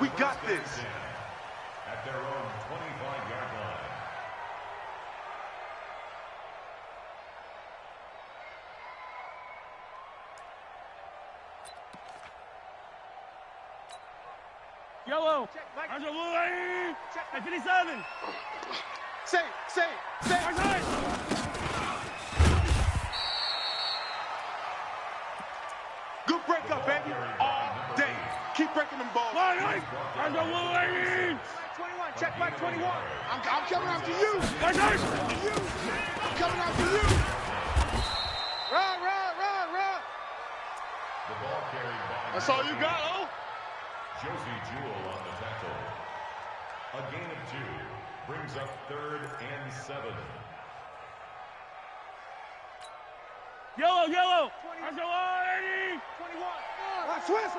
We got this. At their own 25-yard line. Yellow. Angelo Lee. At 57. Say. Good breakup, baby. All day. Keep breaking them balls. Angelo Lee. 21. Check back 21. I'm coming after you. I'm coming after you. Run. The ball carried by. That's all you got, oh? Josie Jewell on the tackle. A gain of 2 brings up 3rd and 7. Yellow. Angelo Lee. 21. Watch twist.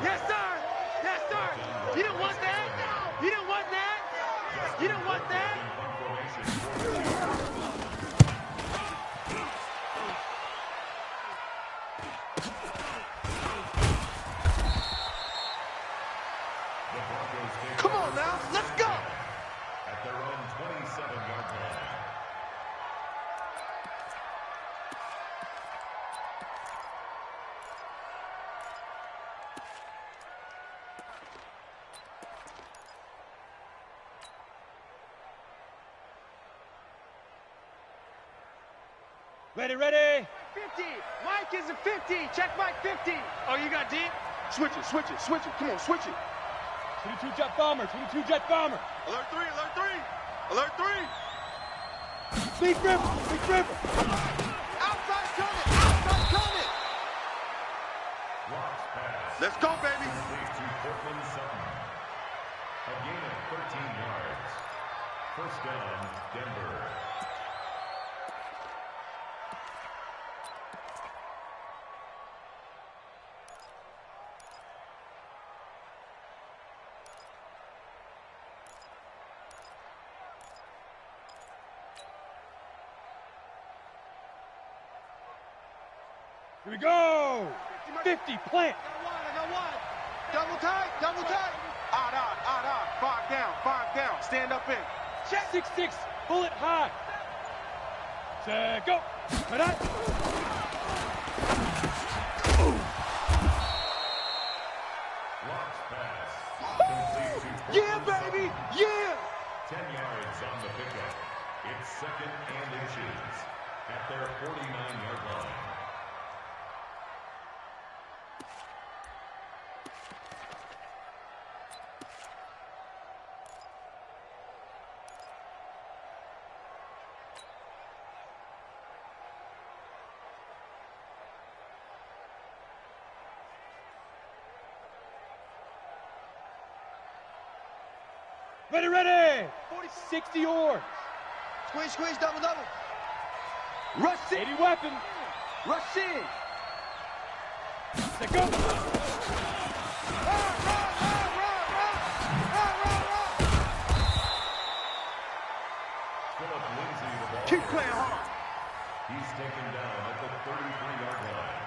Yes, sir. You didn't want that. Come on now, let's go. At their own 27-yard line. Ready. 50. Mike is a 50. Check Mike 50. Oh, you got deep? Switch it. Come on, switch it. 22 jet bomber. Alert 3. Big ripper. Outside coming. Rock's pass. Let's go, baby. Complete to Portland Sutton. A gain of 13 yards. First down, Denver. Here we go. 50 plant. I got one. Double tight. Odd. 5 down. Stand up in. Check. 6-6. Bullet high. Set, go. Rock's pass. Complete to Yeah, Portland baby. Sutton. Yeah. 10 yards on the pickup. It's 2nd and inches at their 49-yard line. Ready. 60 oars. Squeeze, double. Rush in. 80 weapon. Rush in. Set, go. Run. Philip Lindsay, the ball. Keep playing hard. He's taken down at the 33-yard line.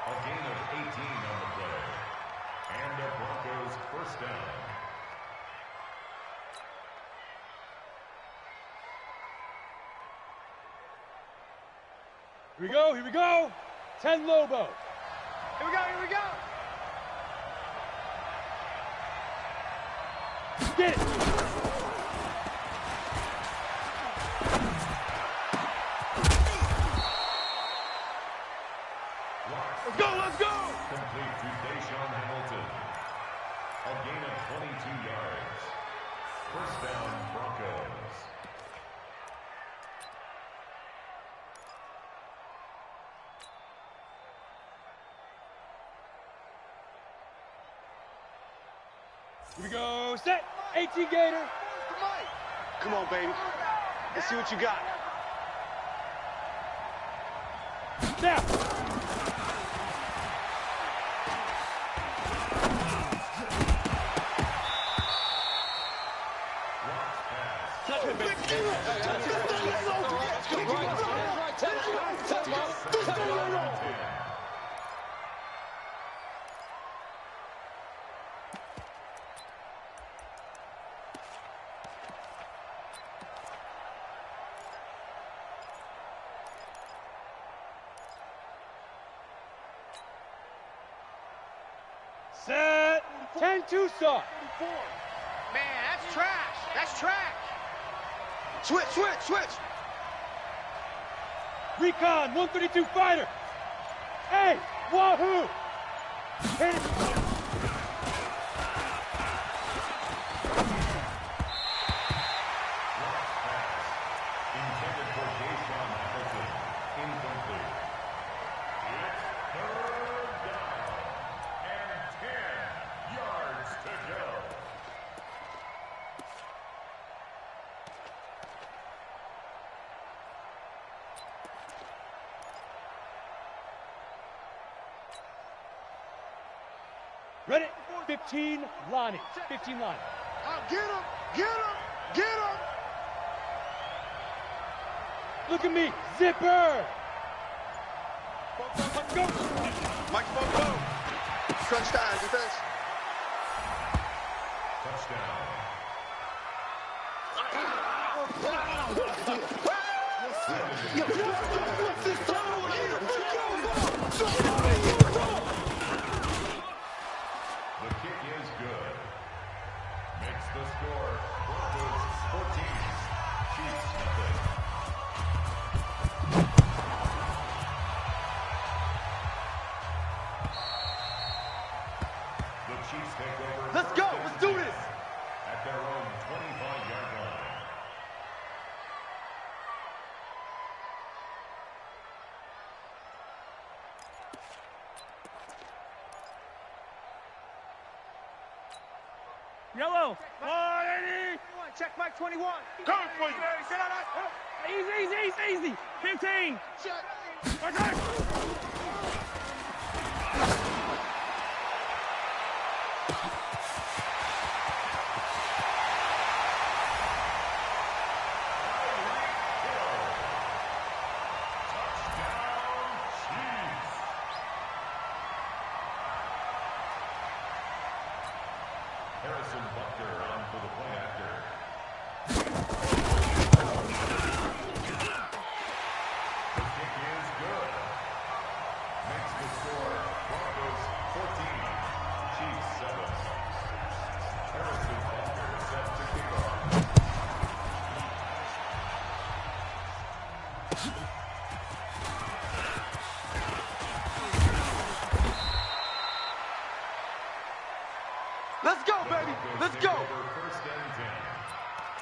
A gain of 18 on the play. And the Broncos first down. Here we go. 10 Lobo. Here we go. Get it. Here we go. Set. 18 Gator. Come on, baby. Let's see what you got. Now. Touch it, baby. Set. 10 Tucson. Man, that's trash. That's trash. Switch, switch, switch. Recon 132 fighter. Hey, wahoo. Hit it. Intended for Jason Hamilton. Incomplete. It's third down and 10 yards to go. Ready? 15 Lonnie. 15 Lonnie. Get him, get him, get him. Look at me. Zipper. Go. Mike, go. Crunch time, defense. Touchdown. What's this time? The kick is good. Makes the score Broncos 14, Chiefs nothing. The Chiefs take over. Let's go. Let's do this. At their own 25-yard line. Yellow. Check Mike 21. Go, please. Easy. 15. Check. Okay. Touchdown, Chiefs. Harrison Butker on for the point after. The kick is good. Makes the score Broncos 14, Chiefs 7. Harrison Butker set to kick off. Let's go, baby. Let's Take go. over first and 10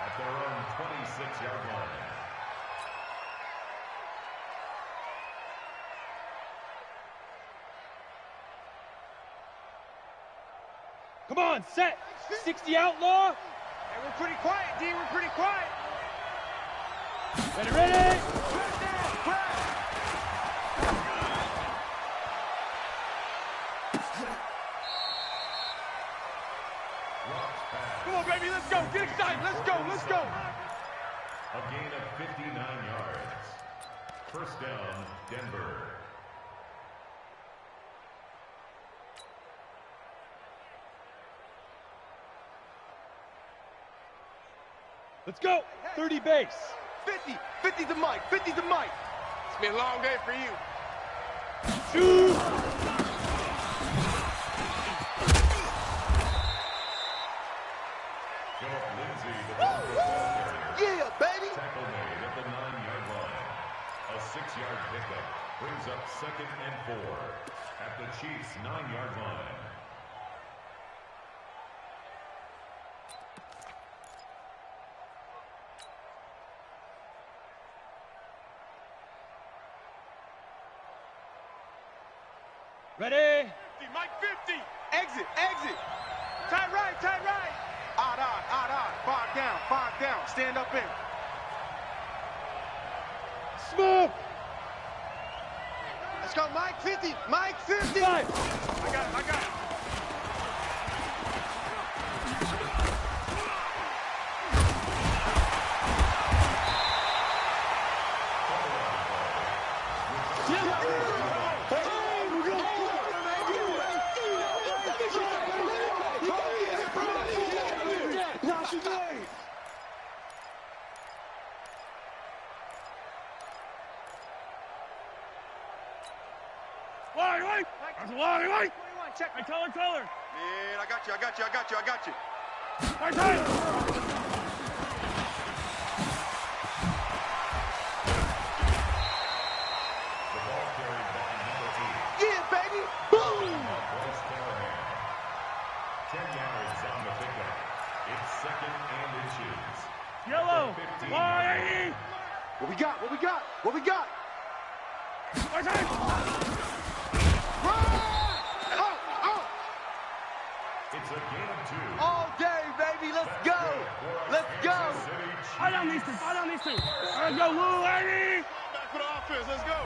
at their own 26-yard line. Come on, set. 60 outlaw. Hey, we're pretty quiet, D. We're pretty quiet. Ready. Come on, baby. Let's go. Get excited. Let's go. Let's go. A gain of 59 yards. First down, Denver. Let's go. 30 base. 50. 50 to Mike. 50 to Mike. It's been a long day for you. Shoot. Philip Lindsay, the Broncos ball carrier. Yeah, baby. Tackle made at the 9-yard line. A 6-yard pickup brings up 2nd and 4 at the Chiefs' 9-yard line. Ready. 50, Mike 50. Exit. Exit. Tight right, tight right. Odd. 5 down. Stand up in. Smooth. Let's go, Mike 50. Mike 50. Five. I got it. Wait. 21, check. Hey, color. Man, I got you. Right time. The ball carried by number 8. Yeah, baby. Boom. Bryce Callahan. 10 yards on the pickup. It's 2nd and inches. Yellow. 15. 180. What we got? Right time. It's a game of 2. All day, baby. Let's go. Fight on these two. Let's go, Lou, 80. Back for the offense. Let's go.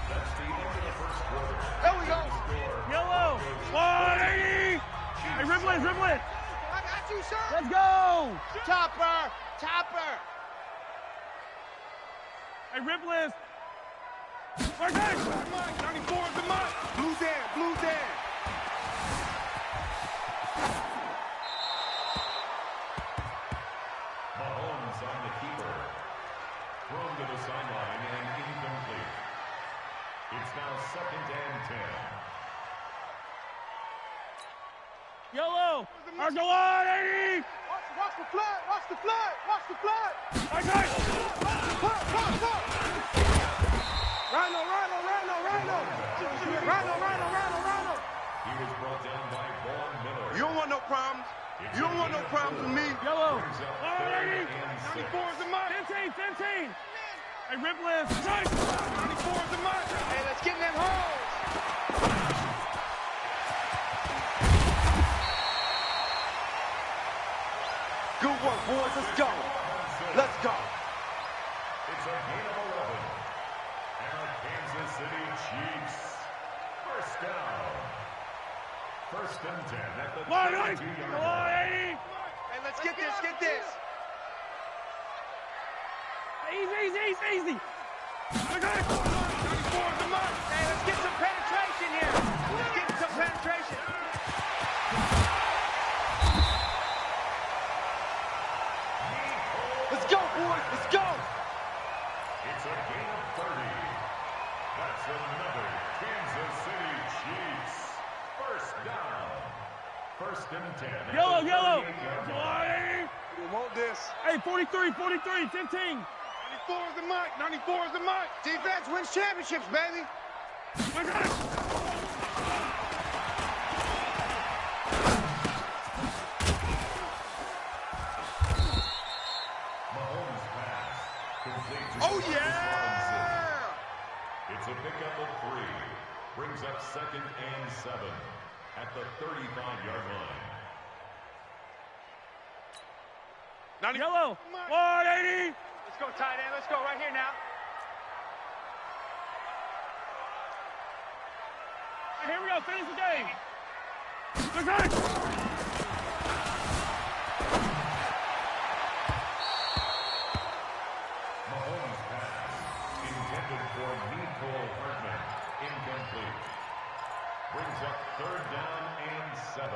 That's the end of the first quarter. There we go. Yellow. 180. Hey, dribble it. I got you, sir. Let's go. Topper. Hey, Ripley. Right time. Mike, 94 is the Mike. Blue Dan. Mahomes on the keeper. Thrown to the sideline and incomplete. It's now 2nd and 10. Yellow. Argo 180. Watch the flood. Right time. Pop. Rhino. He was brought down by Vaughn Miller. You don't want no problems. With me. Yellow. 180. 94 is the Mike. 15. Hey, Ripley. Nice. 94 is the Mike. Hey, let's get in them holes. Good work, boys. Let's go. It's a gain of 11. And the Kansas City Chiefs. First down. 1st and 10 at the 22-yard line. 180. Hey, let's get this. Easy. Okay. 94 is the Mike. Hey, let's get some penetration here. Let's go, boys. Let's go. It's a gain of 30. That's another Kansas City Chiefs. First down. 1st and 10. at the Yellow. 38-yard line. 180. We want this. Hey, 43, 15. 94 is the Mike. Defense wins championships, baby. Right time. Mahomes pass. Complete to Oh, Demarcus yeah. Robinson. It's a pickup of 3. Brings up 2nd and 7 at the 35-yard line. Yellow. 180. Let's go, tight end. Let's go right here now. Here we go. Finish the game. Good time. Mahomes pass. Intended for Nicole Hartman. Incomplete. Brings up 3rd down and 7.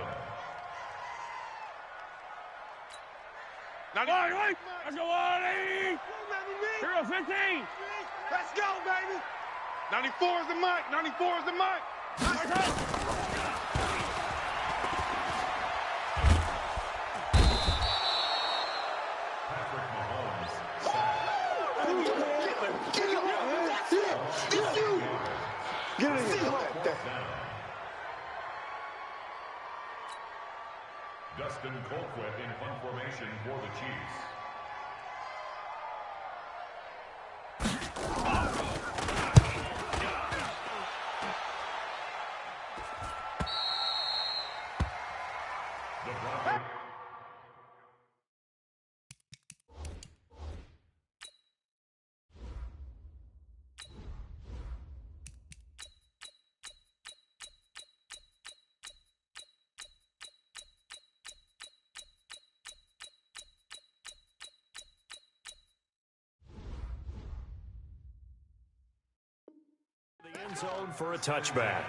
180. Let's go, 180. Here we go, 15. Let's go, baby. 94 is the Mike. Right time. Patrick Mahomes sacked. Get in here. Down. Dustin Colquitt in punt formation for the Chiefs. The Broncos zone for a touchback.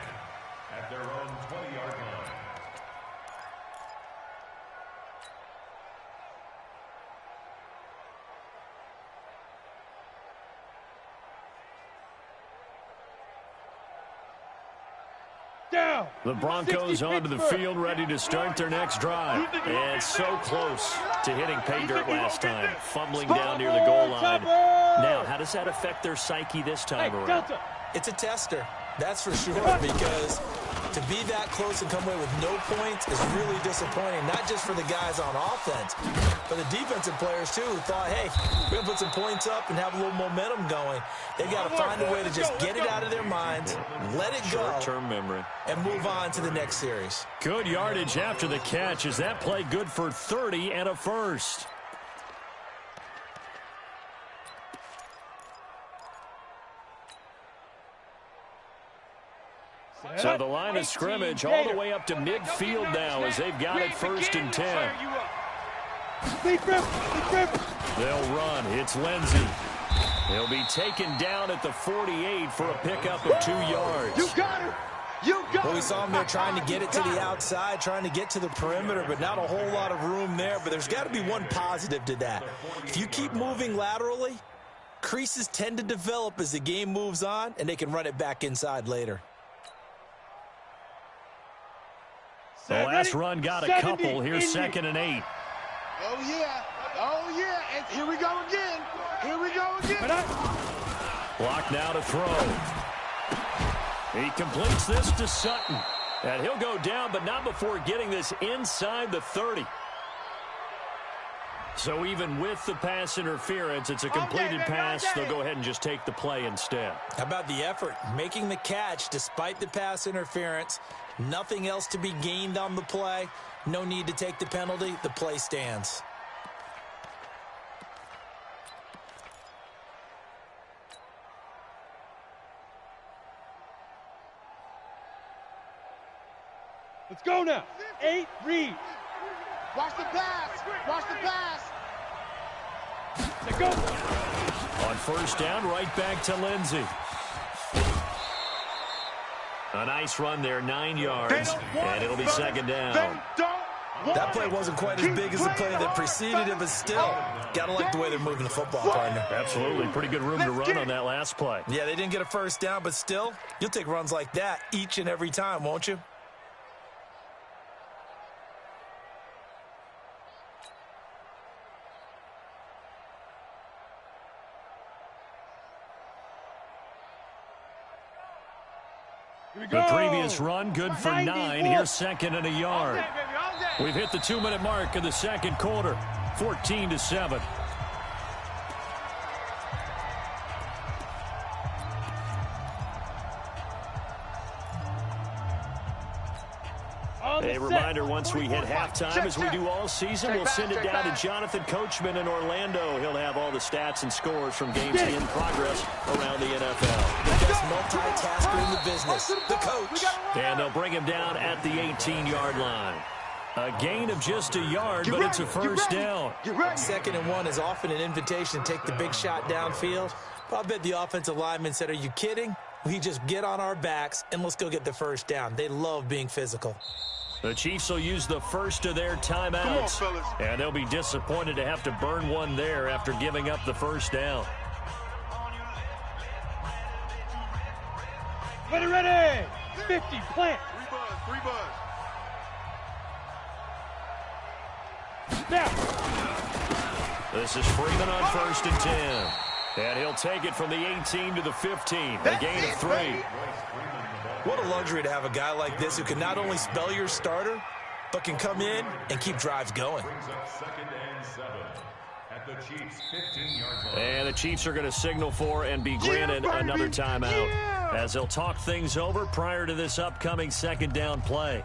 At their own 20-yard line. Down. The Broncos 60 onto the Pittsburgh. field, ready to start their next drive. And so close to hitting pay dirt last time, fumbling down near the goal line. Now, how does that affect their psyche this time Hey, around? Delta. It's a tester, that's for sure, because to be that close and come away with no points is really disappointing, not just for the guys on offense, but the defensive players, too, who thought, hey, we're going to put some points up and have a little momentum going. They got to find a way to just get it out of their minds, let it go, Short-term memory. and move on to the next series. Good yardage after the catch. Is that play good for 30 and a first? So the line of scrimmage all the way up to midfield now as they've got it 1st and 10. Deep rip. They'll run. It's Lindsey. He'll be taken down at the 48 for a pickup of 2 yards. You got it. You got it. Well, we saw him there trying to get it to the outside, trying to get to the perimeter, but not a whole lot of room there. But there's got to be one positive to that. If you keep moving laterally, creases tend to develop as the game moves on, and they can run it back inside later. The last run got a couple. Here's 2nd and 8. Oh, yeah. Oh, yeah. And here we go again. Here we go again. Block now to throw. He completes this to Sutton. And he'll go down, but not before getting this inside the 30. So even with the pass interference, it's a completed pass. They'll go ahead and just take the play instead. How about the effort? Making the catch despite the pass interference. Nothing else to be gained on the play. No need to take the penalty. The play stands. Let's go now. 8, read. Watch the pass. Watch the pass. Let's go. On 1st down, right back to Lindsey. A nice run there, 9 yards, and it'll be 2nd down. That play wasn't quite as big as the play that preceded it, but still, got to like the way they're moving the football, partner. Absolutely. Pretty good room to run on that last play. Yeah, they didn't get a 1st down, but still, you'll take runs like that each and every time, won't you? The previous run, good for 9. Here's 2nd and a yard. We've hit the 2-minute mark of the 2nd quarter. 14-7. A reminder, once we hit halftime, as we do all season, we'll send it down to Jonathan Coachman in Orlando. He'll have all the stats and scores from games in progress around the NFL. The best multitasker in the business, the coach. And they'll bring him down at the 18-yard line. A gain of just a yard, but it's a 1st down. 2nd and 1 is often an invitation to take the big shot downfield. But I bet the offensive lineman said, are you kidding? We just get on our backs and let's go get the 1st down. They love being physical. The Chiefs will use the first of their timeouts, and they'll be disappointed to have to burn one there after giving up the 1st down. Ready. 50, plant. 3 buzz. Now. This is Freeman on 1st and 10. And he'll take it from the 18 to the 15. A gain of 3. What a luxury to have a guy like this who can not only spell your starter, but can come in and keep drives going. Brings up 2nd and 7 at the Chiefs' 15-yard line. And the Chiefs are going to signal for and be granted another timeout as they'll talk things over prior to this upcoming 2nd down play.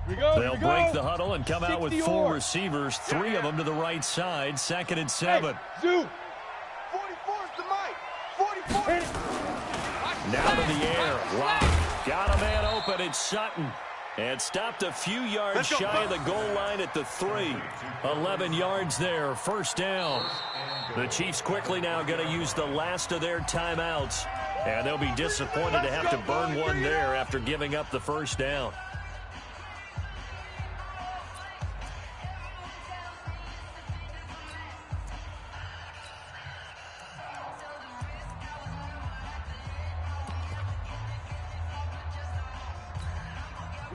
They'll break the huddle and come out with 4 receivers, 3 of them to the right side, 2nd and 7. Zoo. 44's the mic. 44. Now to the air. Lock. Got a man open. It's Sutton. And stopped a few yards shy of the goal line at the 3. 11 yards there. 1st down. The Chiefs quickly now going to use the last of their timeouts. And they'll be disappointed to have to burn one there after giving up the 1st down.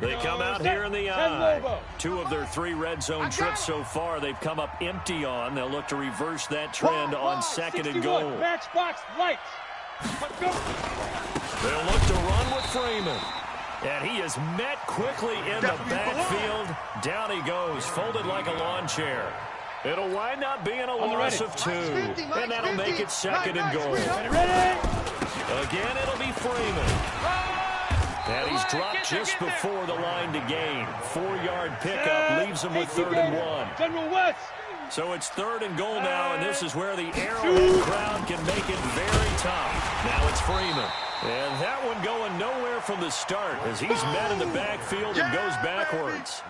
They come out here in the eye. 2 of their 3 red zone trips so far they've come up empty on. They'll look to reverse that trend on 2nd and goal. Matchbox lights. They'll look to run with Freeman. And he is met quickly in the backfield. Down he goes, folded like a lawn chair. It'll wind up being a loss of 2. And that'll make it 2nd and goal. Again, it'll be Freeman. And he's dropped just before the line to gain. 4-yard pickup leaves him with 3rd and 1. General West. So it's 3rd and goal now, and this is where the Arrowhead crowd can make it very tough. Now it's Freeman. And that one going nowhere from the start as he's met in the backfield and goes backwards.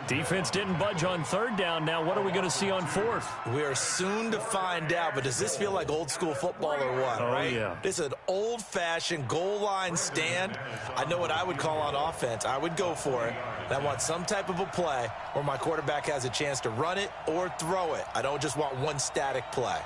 Defense didn't budge on 3rd down. Now what are we going to see on 4th? We are soon to find out, but does this feel like old school football or what, right? Yeah. This is an old-fashioned goal line stand. I know what I would call on offense. I would go for it. I want some type of a play where my quarterback has a chance to run it or throw it. I don't just want one static play.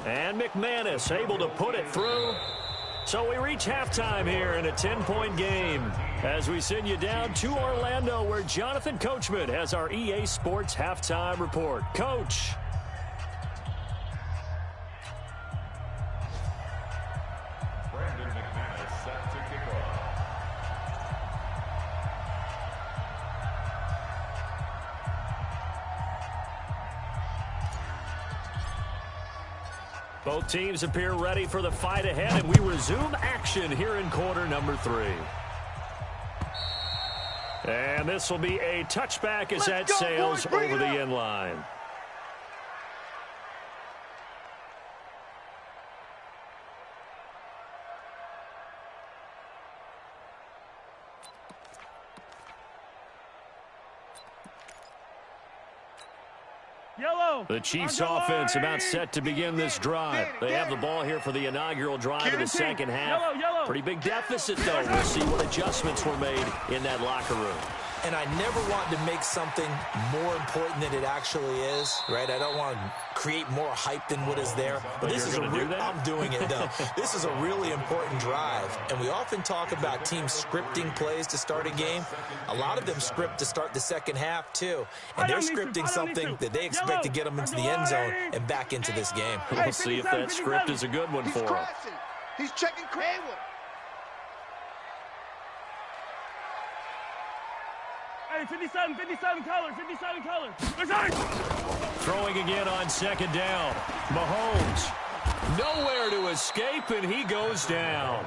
And McManus able to put it through. So we reach halftime here in a 10-point game as we send you down to Orlando where Jonathan Coachman has our EA Sports halftime report. Coach. Brandon McManus set to kick off. Both teams appear ready for the fight ahead, and we resume action here in quarter number 3. And this will be a touchback as that sails over the end line. The Chiefs offense about set to begin this drive. They have the ball here for the inaugural drive of the second half. Pretty big deficit, though. We'll see what adjustments were made in that locker room. And I never want to make something more important than it actually is, right? I don't want to create more hype than what is there. But this is I'm doing it, though. This is a really important drive. And we often talk about teams scripting plays to start a game. A lot of them script to start the second half, too. And they're scripting something that they expect to get them into the end zone and back into this game. We'll see if that script is a good one for them. He's checking Craig. Hey, 57 color. Throwing again on 2nd down. Mahomes nowhere to escape, and he goes down.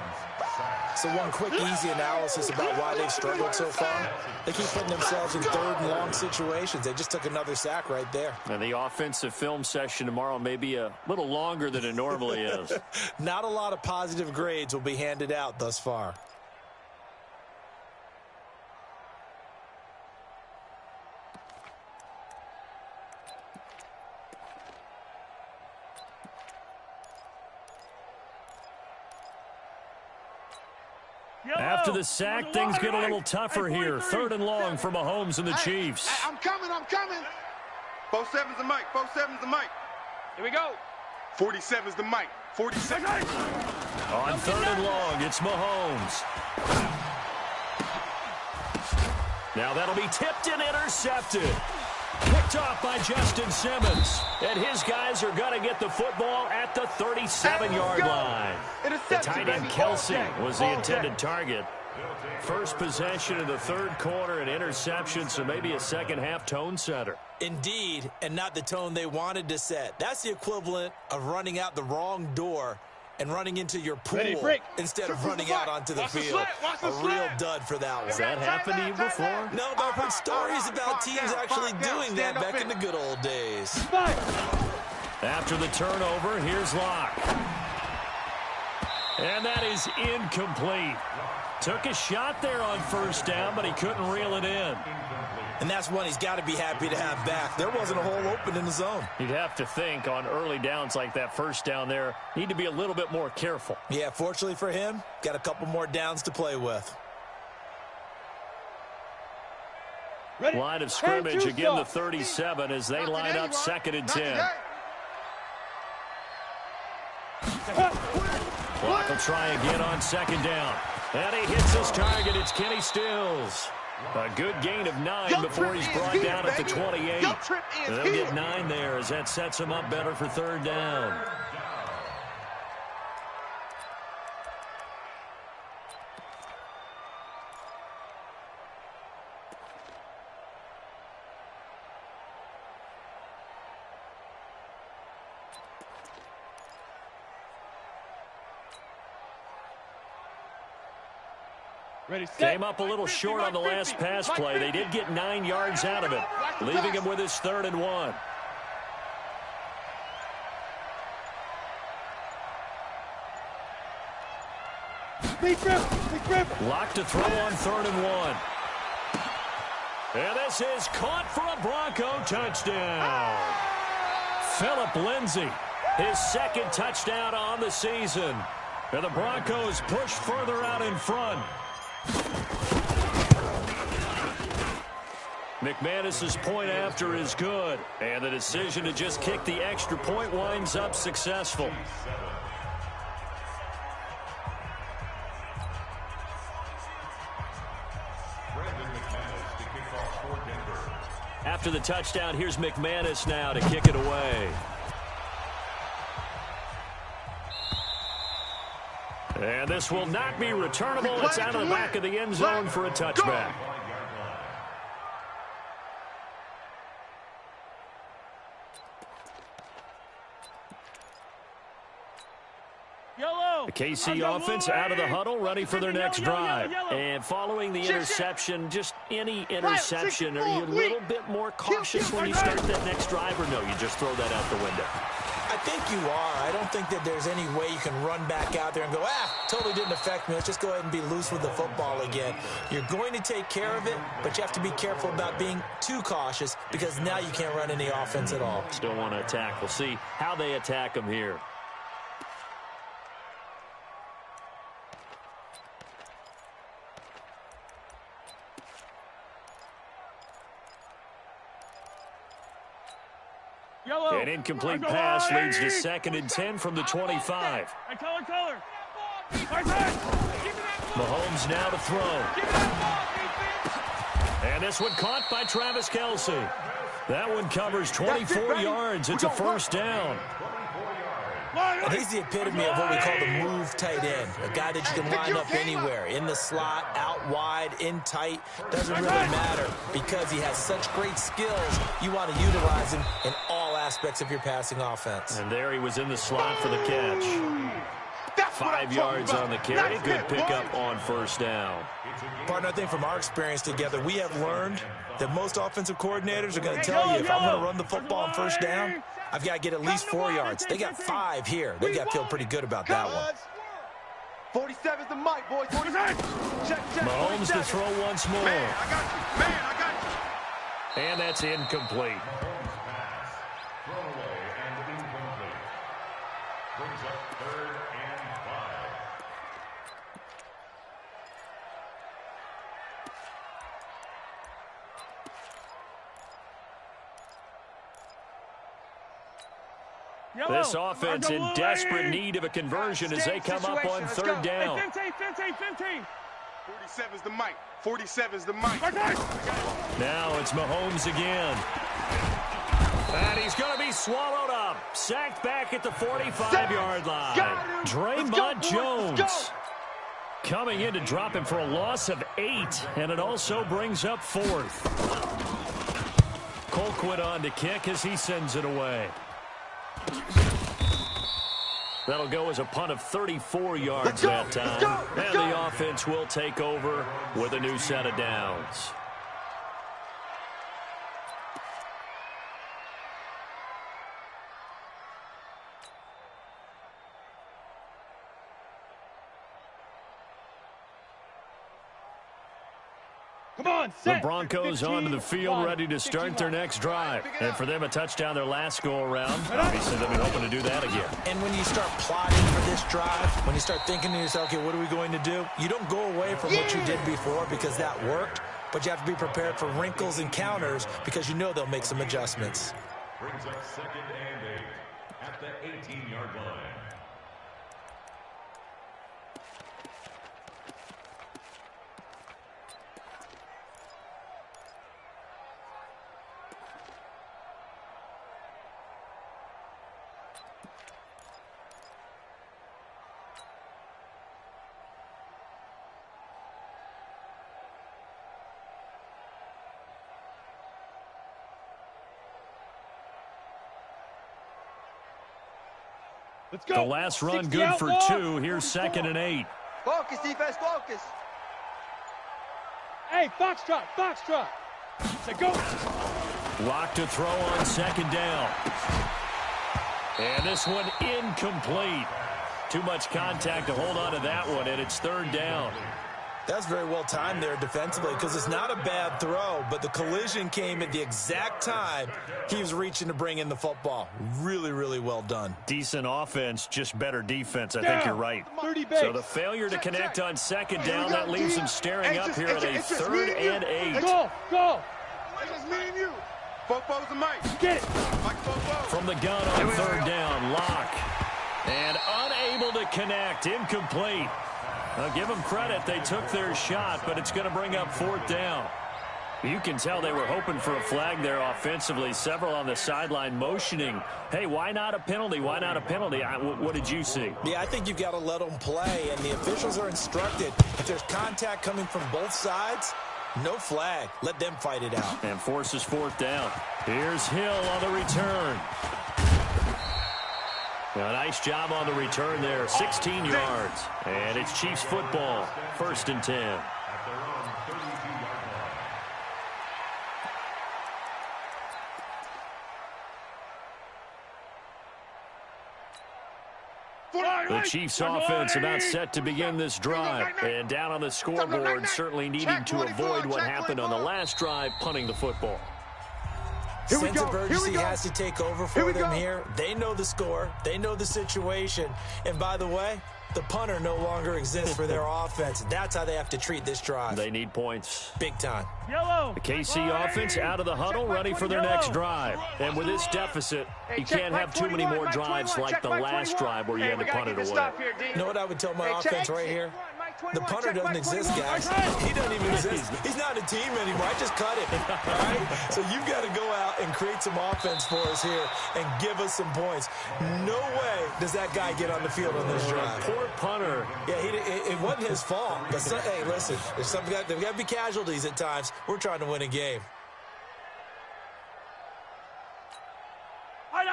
So one quick, easy analysis about why they've struggled so far. They keep putting themselves in 3rd and long situations. They just took another sack right there. And the offensive film session tomorrow may be a little longer than it normally is. Not a lot of positive grades will be handed out thus far. After the sack, things get a little tougher here. 3rd and long for Mahomes and the Chiefs. I'm coming. 47's the mic. 47's the mic. Here we go. 47's the mic. 47. On 3rd and long, it's Mahomes. Now that'll be tipped and intercepted. Picked off by Justin Simmons. And his guys are going to get the football at the 37-yard line. The tight end Kelsey was the intended target. First possession of the 3rd quarter, an interception, so maybe a second half tone setter. Indeed, and not the tone they wanted to set. That's the equivalent of running out the wrong door and running into your pool instead of running out onto the field. A real dud for that one. Has that happened to you before? No, but I've heard stories about teams actually doing that back in the good old days. After the turnover, here's Locke. And that is incomplete. Took a shot there on first down, but he couldn't reel it in. And that's one he's got to be happy to have back. There wasn't a hole open in the zone. You'd have to think on early downs like that first down there, need to be a little bit more careful. Yeah, fortunately for him, got a couple more downs to play with. Line of scrimmage again, the 37 as they line up 2nd and 10. Clock will try again on 2nd down. And he hits his target. It's Kenny Stills. A good gain of 9 before he's brought down at the 28. They'll get 9 there as that sets him up better for 3rd down. Came up a little short on the last pass play. They did get 9 yards out of it, leaving him with his 3rd and 1. Locked to throw on 3rd and 1. And this is caught for a Bronco touchdown. Phillip Lindsay, his 2nd touchdown on the season. And the Broncos push further out in front. McManus's point after is good, and the decision to just kick the extra point winds up successful. After the touchdown, here's McManus now to kick it away. And this will not be returnable. It's out of the back of the end zone for a touchback. The KC offense out of the huddle, ready for their next drive. And following the interception, just any interception, are you a little bit more cautious when you start that next drive, or no, you just throw that out the window? I think you are. I don't think that there's any way you can run back out there and go, totally didn't affect me. Let's just go ahead and be loose with the football again. You're going to take care of it, but you have to be careful about being too cautious because now you can't run any offense at all. Still want to attack. We'll see how they attack them here. An incomplete pass leads to 2nd and 10 from the 25. Mahomes now to throw. And this one caught by Travis Kelce. That one covers 24 yards. It's a 1st down. And he's the epitome of what we call the move tight end. A guy that you can line up anywhere. In the slot, out wide, in tight. Doesn't really matter because he has such great skills. You want to utilize him in all aspects of your passing offense. And there he was in the slot for the catch. 5 yards on the carry. Good pickup on 1st down. Partner, I think from our experience together, we have learned that most offensive coordinators are going to tell you, if I'm going to run the football on 1st down, I've got to get at least 4 yards. They got 5 here. They got to feel pretty good about that one. 47's the mic, boys. 47. Mahomes to throw once more. Man, I got you. Man, I got you. And that's incomplete. Thrown away and incomplete. Brings up 3rd and 5. This offense in desperate need of a conversion as they come up on 3rd down. 47's the mic. 47's the mic. Now it's Mahomes again. And he's going to be swallowed up. Sacked back at the 45-yard line. Draymond Jones coming in to drop him for a loss of 8. And it also brings up 4th. Colquitt on to kick as he sends it away. That'll go as a punt of 34 yards that time. And the offense will take over with a new set of downs. Come on, set. The Broncos onto the field, ready to start their next drive. And for them, a touchdown their last go-around. Obviously, they'll be hoping to do that again. And when you start plotting for this drive, when you start thinking to yourself, okay, what are we going to do? You don't go away from what you did before because that worked, but you have to be prepared for wrinkles and counters because you know they'll make some adjustments. Brings up 2nd and 8 at the 18-yard line. Let's go. The last run good for 2. Here's 2nd and 8. Focus, defense, focus. Hey, Foxtrot, Foxtrot. Say go. Lock to throw on 2nd down. And this one incomplete. Too much contact to hold on to that one, and it's 3rd down. That's very well timed there defensively because it's not a bad throw, but the collision came at the exact time he was reaching to bring in the football. Really, really well done. Decent offense, just better defense. I think you're right. 30 base. So the failure to connect on 2nd down, that leaves them staring up here at a 3rd and 8. Go, go. It's just me and you. Fofo's and Mike. Get it. Mike Fofo. From the gun on 3rd down, Lock. And unable to connect, incomplete. I'll give them credit. They took their shot, but it's going to bring up 4th down. You can tell they were hoping for a flag there offensively. Several on the sideline motioning, hey, why not a penalty? Why not a penalty? What did you see? Yeah, I think you've got to let them play, and the officials are instructed. If there's contact coming from both sides, no flag. Let them fight it out. And forces 4th down. Here's Hill on the return. A nice job on the return there, 16 yards. And it's Chiefs football, 1st and 10. At their own 32-yard line. The Chiefs offense about set to begin this drive. And down on the scoreboard, certainly needing to avoid what happened on the last drive, punting the football. Sense of urgency has to take over for them here. They know the score. They know the situation. And by the way, the punter no longer exists for their offense. That's how they have to treat this drive. They need points. Big time. Yellow. The KC offense out of the huddle, ready for their next drive. And with this deficit, you can't have too many more drives like the last drive where you had to punt it away. You know what I would tell my offense right here? The punter doesn't exist, guys. He doesn't even exist. He's not a team anymore. I just cut him. All right? So you've got to go out and create some offense for us here and give us some points. No way does that guy get on the field on this drive. Poor punter. Yeah, it wasn't his fault. But hey, listen, there's got to be casualties at times. We're trying to win a game.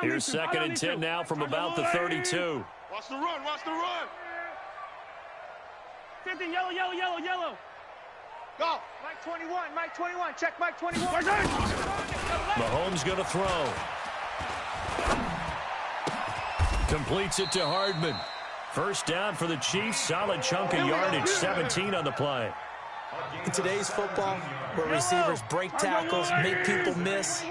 Here's 2nd and 10 now from about the 32. Watch the run, watch the run. 15, yellow, yellow, yellow, yellow. Go. Mike 21, Mike 21. Check Mike 21. Mahomes going to throw. Completes it to Hardman. 1st down for the Chiefs. Solid chunk of yardage, 17 on the play. In today's football, where receivers break tackles, make people miss,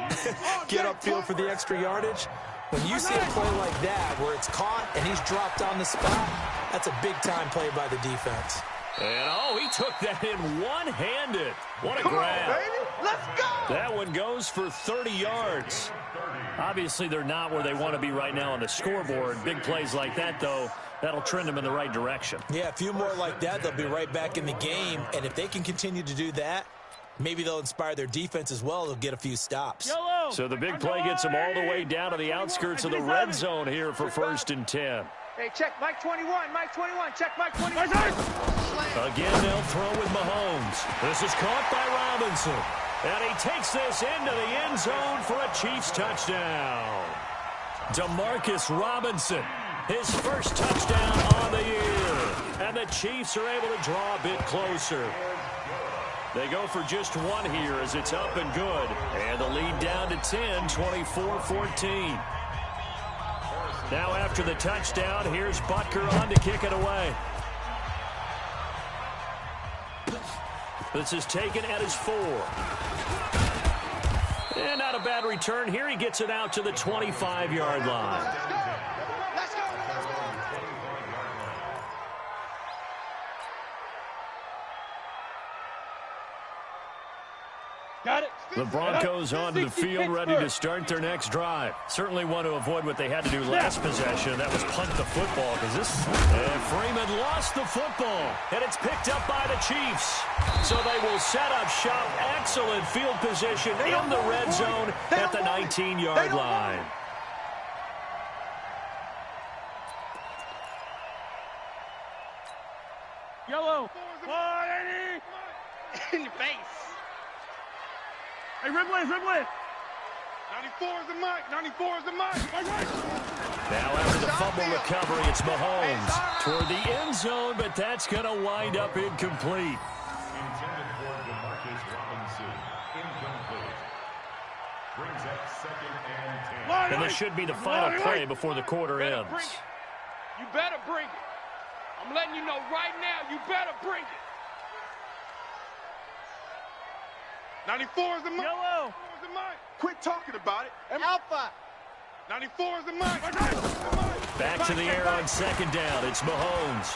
get upfield for the extra yardage, when you see a play like that where it's caught and he's dropped on the spot, that's a big-time play by the defense. And, he took that in one-handed. What a grab. Baby. Let's go. That one goes for 30 yards. Obviously, they're not where they want to be right now on the scoreboard. Big plays like that, though, that'll trend them in the right direction. Yeah, a few more like that, they'll be right back in the game. And if they can continue to do that, maybe they'll inspire their defense as well. They'll get a few stops. Yellow. So the big play gets them all the way down to the outskirts of the red zone here for 1st and 10. Hey, check Mike 21, Mike 21. Check Mike 21. Again, they'll throw with Mahomes. This is caught by Robinson. And he takes this into the end zone for a Chiefs touchdown. Demarcus Robinson, his first touchdown on the year. And the Chiefs are able to draw a bit closer. They go for just one here as it's up and good. And the lead down to 10, 24-14. Now after the touchdown, here's Butker on to kick it away. This is taken at his 4. And not a bad return here. He gets it out to the 25-yard line. Got it. The Broncos onto the field, ready to start their next drive. Certainly want to avoid what they had to do last possession. That was punt the football. And Freeman lost the football, and it's picked up by the Chiefs. So they will set up shop. Excellent field position in the red zone at the 19-yard line. Yellow. In your face. Hey, Ridley. 94 is the mic. 94 is the mic. Now after the fumble recovery, it's Mahomes toward the end zone, but that's going to wind up incomplete. Intended for Demarcus Robinson. Incomplete. Brings up 2nd and 10. And this should be the final play before the quarter ends. You better bring it. I'm letting you know right now, you better bring it. 94 is the mic. Yellow. 94 is the mic. Quit talking about it. Alpha. 94 is the mic. Back to the air on 2nd down. It's Mahomes.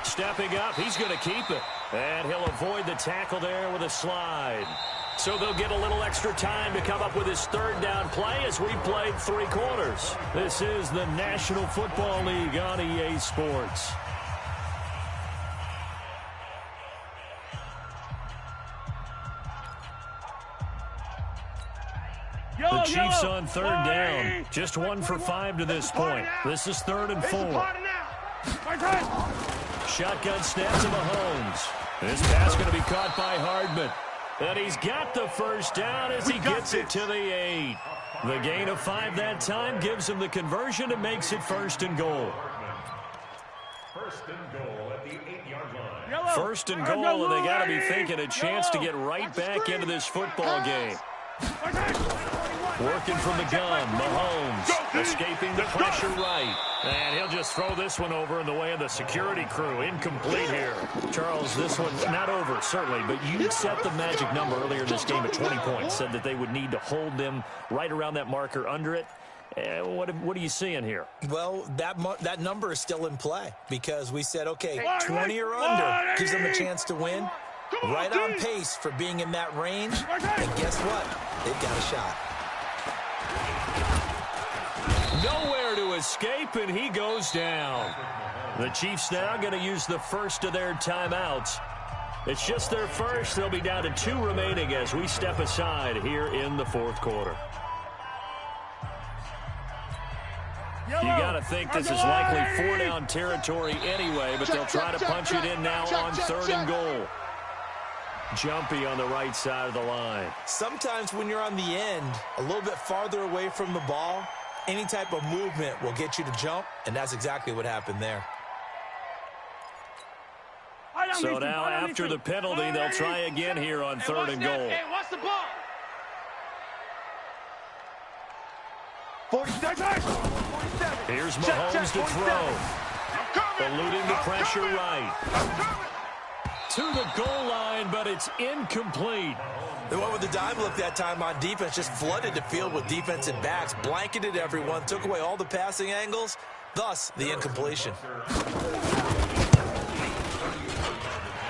Stepping up, he's going to keep it. And he'll avoid the tackle there with a slide. So they'll get a little extra time to come up with his 3rd down play as we played 3 quarters. This is the National Football League on EA Sports. The Chiefs on 3rd down. Just 1 for 5 to this point. This is 3rd and 4. Shotgun snap to Mahomes. This pass going to be caught by Hardman. And he's got the first down as he gets it to the 8. The gain of 5 that time gives him the conversion and makes it 1st and goal. 1st and goal at the 8-yard line. 1st and goal, and they got to be thinking a chance to get right back into this football game. Working from the gun, Mahomes escaping the pressure right. And he'll just throw this one over in the way of the security crew. Incomplete here. Charles, this one's not over, certainly, but you set the magic number earlier in this game at 20 points. Said that they would need to hold them right around that marker under it. What are you seeing here? Well, that number is still in play because we said, okay, 20 or under gives them a chance to win. Right on pace for being in that range. And guess what? They've got a shot. Nowhere to escape, and he goes down. The Chiefs now going to use the first of their timeouts. It's just their first. They'll be down to 2 remaining as we step aside here in the 4th quarter. You got to think this is likely 4-down territory anyway, but they'll try to punch it in now on 3rd and goal. Jumpy on the right side of the line. Sometimes when you're on the end, a little bit farther away from the ball, any type of movement will get you to jump, and that's exactly what happened there. So now after the penalty, they'll try again here on 3rd and goal. Hey, what's the ball? 47. Here's Mahomes to throw. Eluding the pressure right. To the goal line, but it's incomplete. They went with the dime look that time on defense, just flooded the field with defensive backs, blanketed everyone, took away all the passing angles, thus the incompletion.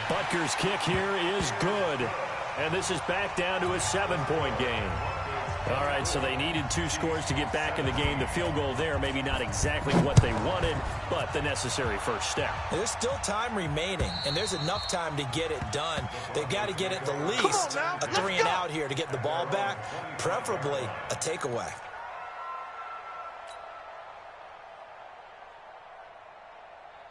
Butker's kick here is good, and this is back down to a 7-point game. All right, so they needed 2 scores to get back in the game. The field goal there, maybe not exactly what they wanted, but the necessary first step. There's still time remaining, and there's enough time to get it done. They've got to get at the least a 3-and-out here to get the ball back, preferably a takeaway.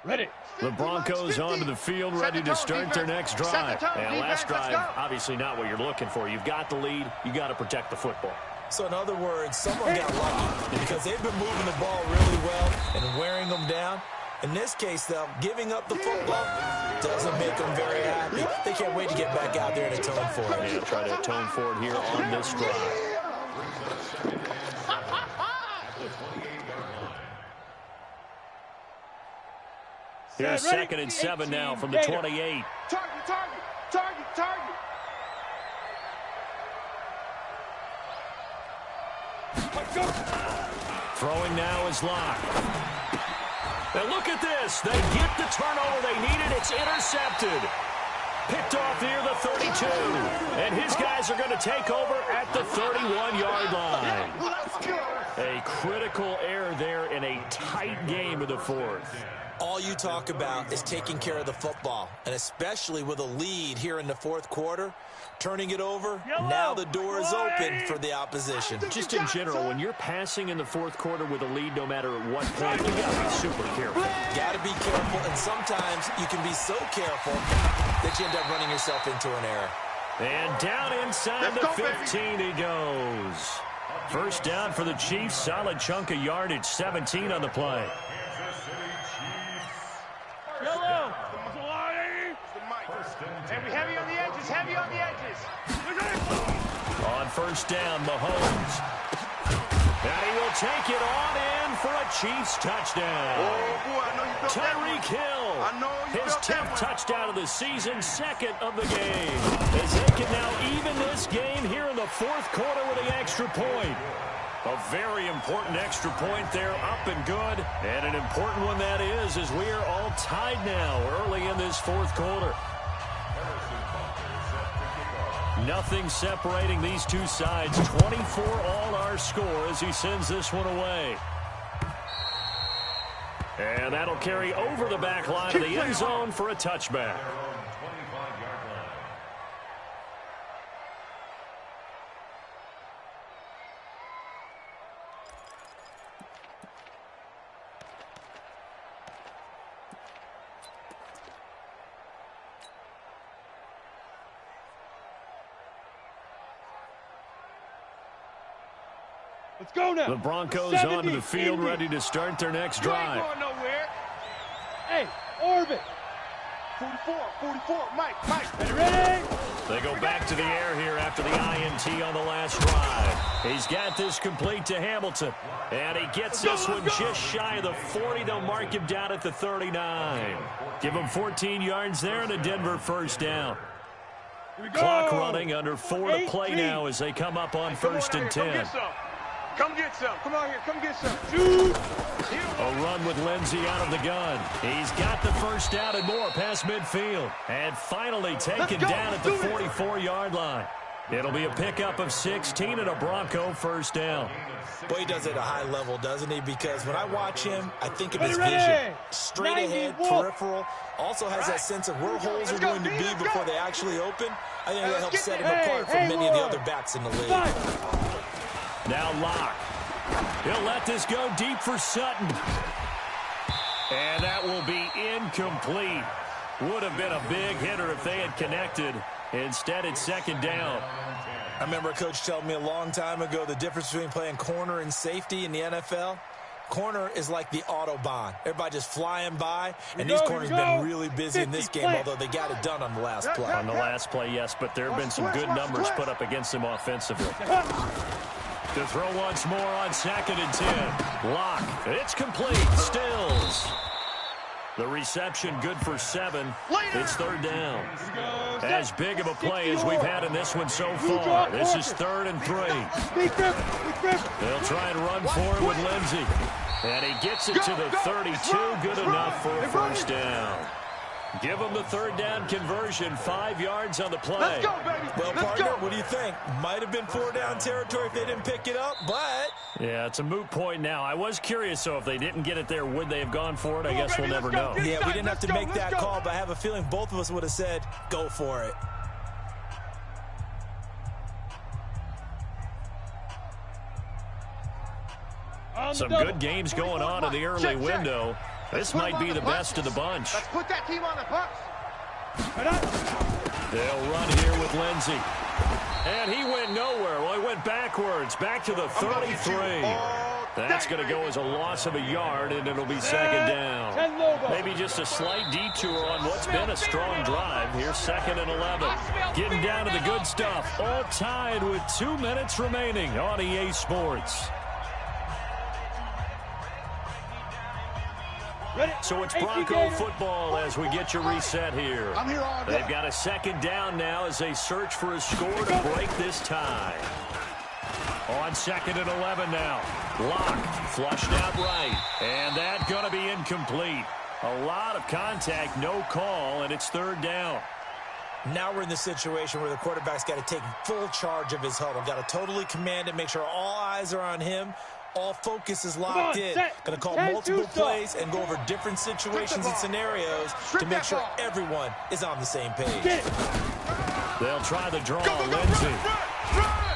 Ready. The Broncos onto the field, ready to start their next drive. And last drive, obviously not what you're looking for. You've got the lead. You got to protect the football. So in other words, someone got lucky because they've been moving the ball really well and wearing them down. In this case, though, giving up the football doesn't make them very happy. They can't wait to get back out there and atone for it. Yeah, try to atone for it here on this drive. Here's 2nd and 7 now from the 28. Target. Throwing now is Locke. And look at this. They get the turnover they needed. It's intercepted. Picked off near the 32. And his guys are going to take over at the 31-yard line. A critical error there in a tight game in the fourth. All you talk about is taking care of the football, and especially with a lead here in the fourth quarter, turning it over, now the door is open for the opposition. Just in general, when you're passing in the fourth quarter with a lead, no matter at what point, you got to be super careful. Got to be careful, and sometimes you can be so careful that you end up running yourself into an error. And down inside the 15 he goes. First down for the Chiefs, solid chunk of yardage, 17 on the play. Yellow. Heavy on the edges. On first down, Mahomes. And he will take it on in for a Chiefs touchdown. Oh, boy, I know you felt Tyreek Hill, his 10th touchdown of the season, 2nd of the game. As they can now even this game here in the fourth quarter with an extra point. A very important extra point there, up and good. And an important one that is, as we are all tied now early in this fourth quarter. Nothing separating these two sides. 24 all our score as he sends this one away. And that'll carry over the back line of the end zone for a touchback. Let's go now. The Broncos onto the field, ready to start their next drive. You ain't going nowhere. Hey, orbit. 44, Mike. Ready? They go back to the air here after the INT on the last drive. He's got this complete to Hamilton. And he gets this one just shy of the 40. They'll mark him down at the 39. Give him 14 yards there and a Denver first down. Clock running, under 4 to play now as they come up on 1st and 10. Come get some. Come on here. Come get some. Shoot. A run with Lindsey out of the gun. He's got the first down and more past midfield. And finally taken down at the 44-yard line. It'll be a pickup of 16 and a Bronco first down. Boy, he does it at a high level, doesn't he? Because when I watch him, I think of his vision. Straight ahead, peripheral. Also has that sense of where holes are going to be before they actually open. I think that helps set him apart from many of the other backs in the league. Now Locke. He'll let this go deep for Sutton. And that will be incomplete. Would have been a big hitter if they had connected. Instead, it's 2nd down. I remember a coach telling me a long time ago the difference between playing corner and safety in the NFL. Corner is like the Autobahn. Everybody just flying by, and these corners have been really busy in this game, although they got it done on the last play. On the last play, yes, but there have been some good numbers put up against them offensively. To throw once more on 2nd and 10. Locke. It's complete. Stills. The reception good for 7. It's 3rd down. As big of a play as we've had in this one so far. This is 3rd and 3. They'll try and run for it with Lindsey. And he gets it to the 32. Good enough for a first down. Give them the 3rd down conversion. 5 yards on the play. Let's go, baby. Well, partner, what do you think? Might have been 4 down territory if they didn't pick it up, but... Yeah, it's a moot point now. I was curious, so if they didn't get it there, would they have gone for it? I guess we'll never know. Yeah, we didn't have to make that call, but I have a feeling both of us would have said, go for it. Some good games going on in the early window. This might be the best of the bunch. Let's put that team on the bus. They'll run here with Lindsey. And he went nowhere. Well, he went backwards, back to the 33. That's going to go as a loss of a yard, and it'll be second down. Maybe just a slight detour on what's been a strong drive. Here's 2nd and 11. Getting down to the good stuff. All tied with 2 minutes remaining on EA Sports. So it's Bronco football as we get you reset here. They've got a second down now as they search for a score to break this tie. On 2nd and 11 now. Lock flushed out right. And that's going to be incomplete. A lot of contact, no call, and it's 3rd down. Now we're in the situation where the quarterback's got to take full charge of his huddle. Got to totally command it, make sure all eyes are on him. All focus is locked in. Going to call multiple plays and go over different situations and scenarios to make sure everyone is on the same page. They'll try the draw, Lindsey.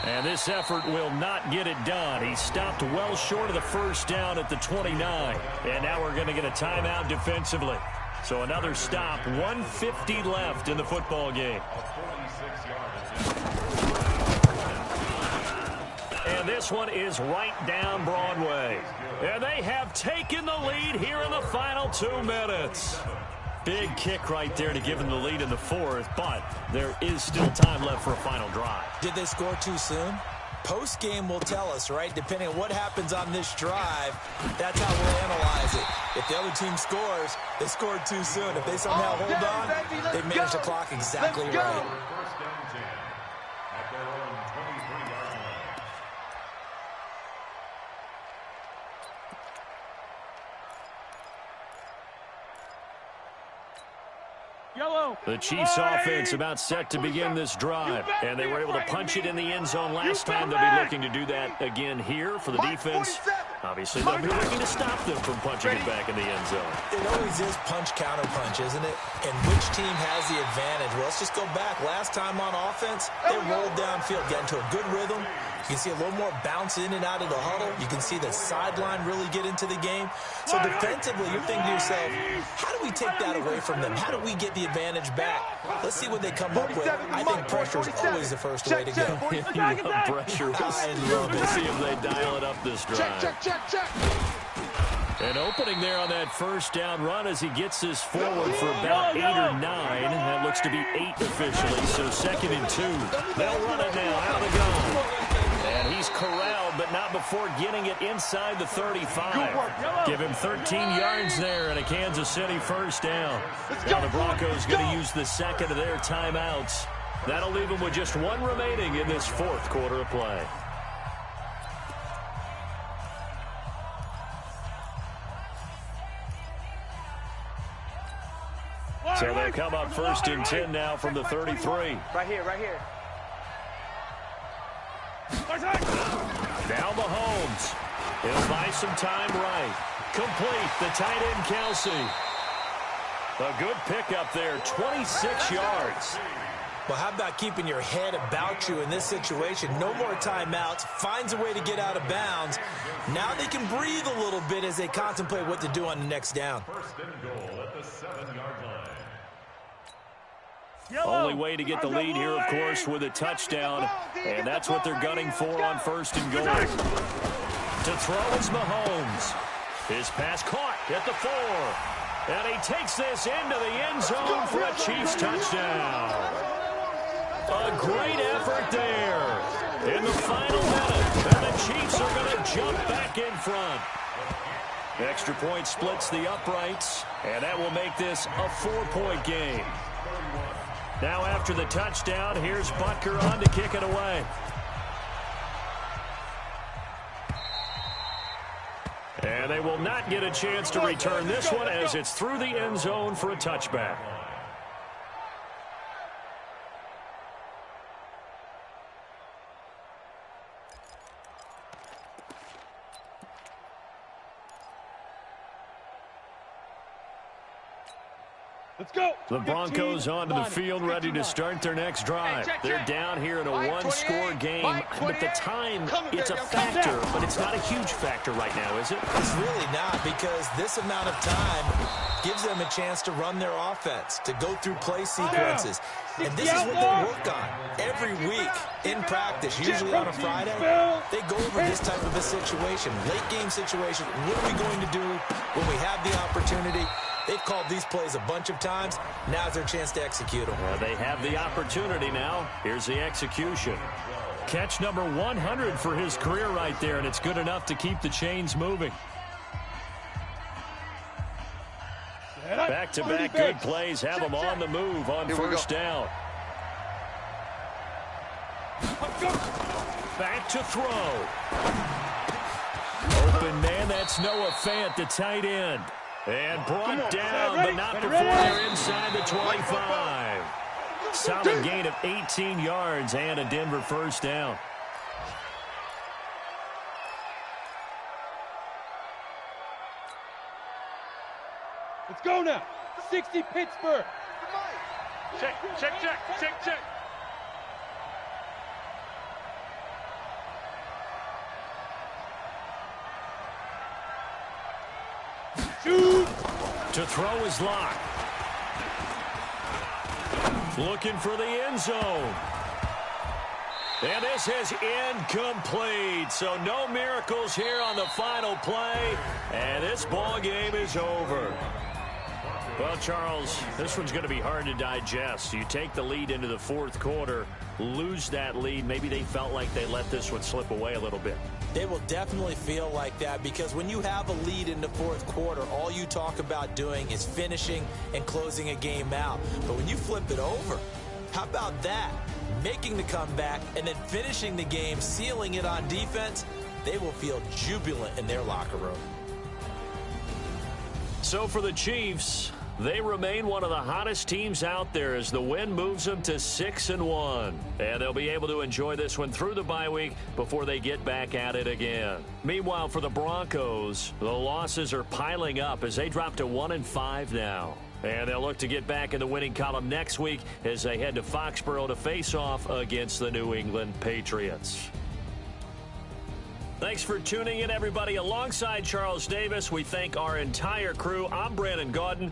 And this effort will not get it done. He stopped well short of the 1st down at the 29. And now we're going to get a timeout defensively. So another stop, 1:50 left in the football game. And this one is right down Broadway. And they have taken the lead here in the final 2 minutes. Big kick right there to give them the lead in the 4th, but there is still time left for a final drive. Did they score too soon? Post-game will tell us, right? Depending on what happens on this drive, that's how we'll analyze it. If the other team scores, they scored too soon. If they somehow hold on, they manage the clock exactly right. The Chiefs offense about set to begin this drive, and they were able to punch it in the end zone last time. They'll be looking to do that again here for the defense. Obviously, they'll be looking to stop them from punching it back in the end zone. It always is punch-counter-punch, isn't it? And which team has the advantage? Well, let's just go back. Last time on offense, they rolled downfield, got into a good rhythm. You can see a little more bounce in and out of the huddle. You can see the sideline really get into the game. So defensively, you're thinking to yourself, how do we take that away from them? How do we get the advantage back? Let's see what they come up with. I think pressure is always the first way to go. You love pressure. We'll see if they dial it up this drive. Check. An opening there on that 1st down run as he gets this forward for about 8 or 9. That looks to be 8 officially, so 2nd and 2. They'll run it now out of the gun. And he's corralled, but not before getting it inside the 35. Give him 13 yards there and a Kansas City 1st down. Now the Broncos going to use the 2nd of their timeouts. That'll leave them with just 1 remaining in this 4th quarter of play. So they'll come up 1st and 10 now from the 33. Right here. Now Mahomes. He'll buy some time right. Complete. The tight end, Kelsey. A good pickup there. 26 yards. Well, how about keeping your head about you in this situation? No more timeouts. Finds a way to get out of bounds. Now they can breathe a little bit as they contemplate what to do on the next down. 1st and goal at the 7-yard line. Only way to get the lead here, of course, with a touchdown. And that's what they're gunning for on 1st and goal. To throw is Mahomes. His pass caught at the 4. And he takes this into the end zone for a Chiefs touchdown. A great effort there in the final minute. And the Chiefs are going to jump back in front. Extra point splits the uprights. And that will make this a 4-point game. Now after the touchdown, here's Butker on to kick it away. And they will not get a chance to return this one as it's through the end zone for a touchback. Let's go. The Broncos onto the field, ready to start their next drive. They're down here in a one-score game, but the time, it's a factor, but it's not a huge factor right now, is it? It's really not, because this amount of time gives them a chance to run their offense, to go through play sequences. And this is what they work on every week in practice, usually on a Friday. They go over this type of a situation, late-game situation. What are we going to do when we have the opportunity? They've called these plays a bunch of times. Now's their chance to execute them. Well, they have the opportunity now. Here's the execution. Catch number 100 for his career right there, and it's good enough to keep the chains moving. Back-to-back good plays have them on the move on first down. Back to throw. Open man, that's Noah Fant, the tight end. And brought down, but not before they're inside the 25. Solid gain of 18 yards and a Denver first down. Let's go now. 60 Pittsburgh. Check. Shoot. To throw his lock. Looking for the end zone. And this is incomplete. So no miracles here on the final play. And this ball game is over. Well, Charles, this one's going to be hard to digest. You take the lead into the fourth quarter, lose that lead. Maybe they felt like they let this one slip away a little bit. They will definitely feel like that, because when you have a lead in the fourth quarter, all you talk about doing is finishing and closing a game out. But when you flip it over, how about that? Making the comeback and then finishing the game, sealing it on defense, they will feel jubilant in their locker room. So for the Chiefs, they remain one of the hottest teams out there as the win moves them to 6-1. And they'll be able to enjoy this one through the bye week before they get back at it again. Meanwhile, for the Broncos, the losses are piling up as they drop to 1-5 now. And they'll look to get back in the winning column next week as they head to Foxborough to face off against the New England Patriots. Thanks for tuning in, everybody. Alongside Charles Davis, we thank our entire crew. I'm Brandon Gaudin.